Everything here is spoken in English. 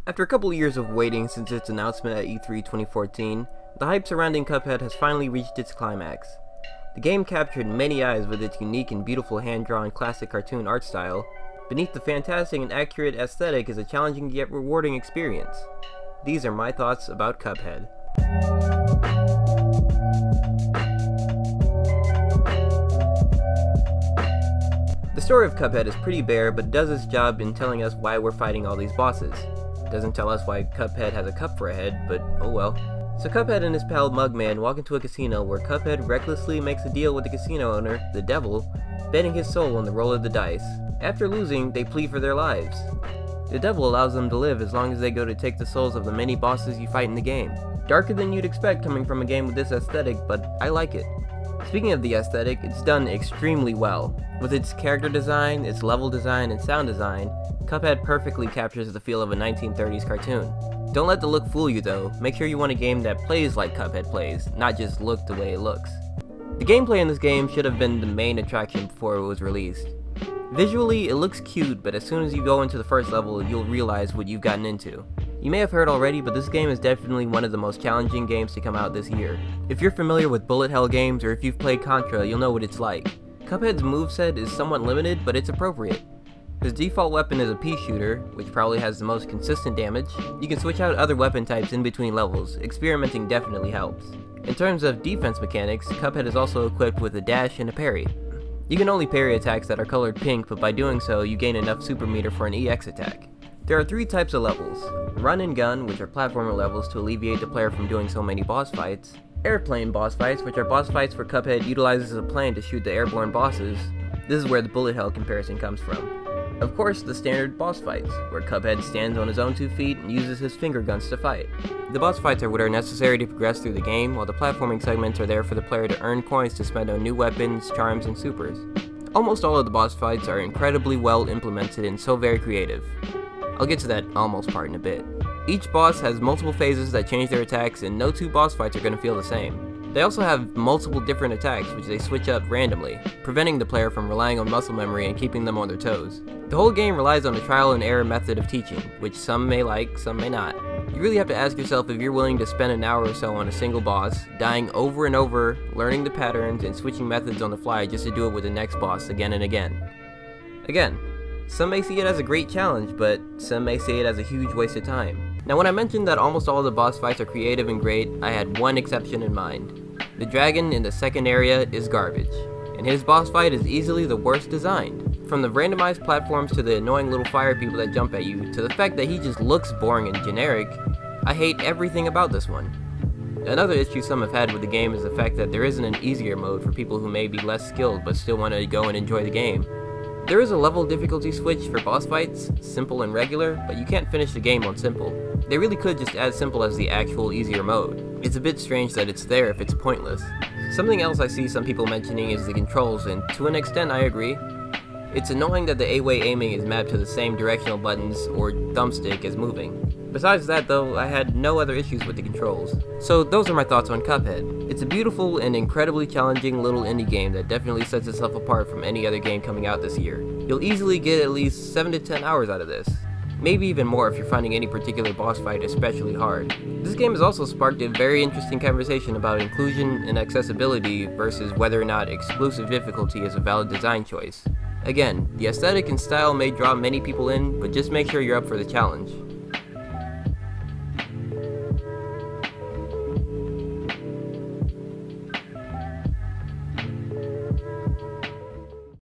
After a couple years of waiting since its announcement at E3 2014, the hype surrounding Cuphead has finally reached its climax. The game captured many eyes with its unique and beautiful hand-drawn classic cartoon art style. Beneath the fantastic and accurate aesthetic is a challenging yet rewarding experience. These are my thoughts about Cuphead. The story of Cuphead is pretty bare, but does its job in telling us why we're fighting all these bosses. It doesn't tell us why Cuphead has a cup for a head, but oh well. So Cuphead and his pal Mugman walk into a casino where Cuphead recklessly makes a deal with the casino owner, the devil, betting his soul on the roll of the dice. After losing, they plead for their lives. The devil allows them to live as long as they go to take the souls of the many bosses you fight in the game. Darker than you'd expect coming from a game with this aesthetic, but I like it. Speaking of the aesthetic, it's done extremely well. With its character design, its level design, and sound design, Cuphead perfectly captures the feel of a 1930s cartoon. Don't let the look fool you though, make sure you want a game that plays like Cuphead plays, not just look the way it looks. The gameplay in this game should have been the main attraction before it was released. Visually, it looks cute, but as soon as you go into the first level, you'll realize what you've gotten into. You may have heard already, but this game is definitely one of the most challenging games to come out this year. If you're familiar with bullet hell games, or if you've played Contra, you'll know what it's like. Cuphead's moveset is somewhat limited, but it's appropriate. His default weapon is a pea shooter, which probably has the most consistent damage. You can switch out other weapon types in between levels. Experimenting definitely helps. In terms of defense mechanics, Cuphead is also equipped with a dash and a parry. You can only parry attacks that are colored pink, but by doing so, you gain enough super meter for an EX attack. There are three types of levels: run and gun, which are platformer levels to alleviate the player from doing so many boss fights; airplane boss fights, which are boss fights where Cuphead utilizes a plane to shoot the airborne bosses. This is where the bullet hell comparison comes from. Of course, the standard boss fights, where Cuphead stands on his own 2 feet and uses his finger guns to fight. The boss fights are what are necessary to progress through the game, while the platforming segments are there for the player to earn coins to spend on new weapons, charms, and supers. Almost all of the boss fights are incredibly well implemented and so very creative. I'll get to that almost part in a bit. Each boss has multiple phases that change their attacks, and no two boss fights are going to feel the same. They also have multiple different attacks which they switch up randomly, preventing the player from relying on muscle memory and keeping them on their toes. The whole game relies on a trial and error method of teaching, which some may like, some may not. You really have to ask yourself if you're willing to spend an hour or so on a single boss, dying over and over, learning the patterns, and switching methods on the fly just to do it with the next boss again and again. Again, some may see it as a great challenge, but some may see it as a huge waste of time. Now, when I mentioned that almost all of the boss fights are creative and great, I had one exception in mind. The dragon in the second area is garbage, and his boss fight is easily the worst designed. From the randomized platforms to the annoying little fire people that jump at you, to the fact that he just looks boring and generic, I hate everything about this one. Another issue some have had with the game is the fact that there isn't an easier mode for people who may be less skilled but still want to go and enjoy the game. There is a level difficulty switch for boss fights, simple and regular, but you can't finish the game on simple. They really could just add simple as the actual easier mode. It's a bit strange that it's there if it's pointless. Something else I see some people mentioning is the controls, and to an extent I agree. It's annoying that the A-way aiming is mapped to the same directional buttons or thumbstick as moving. Besides that though, I had no other issues with the controls. So those are my thoughts on Cuphead. It's a beautiful and incredibly challenging little indie game that definitely sets itself apart from any other game coming out this year. You'll easily get at least 7 to 10 hours out of this. Maybe even more if you're finding any particular boss fight especially hard. This game has also sparked a very interesting conversation about inclusion and accessibility versus whether or not exclusive difficulty is a valid design choice. Again, the aesthetic and style may draw many people in, but just make sure you're up for the challenge.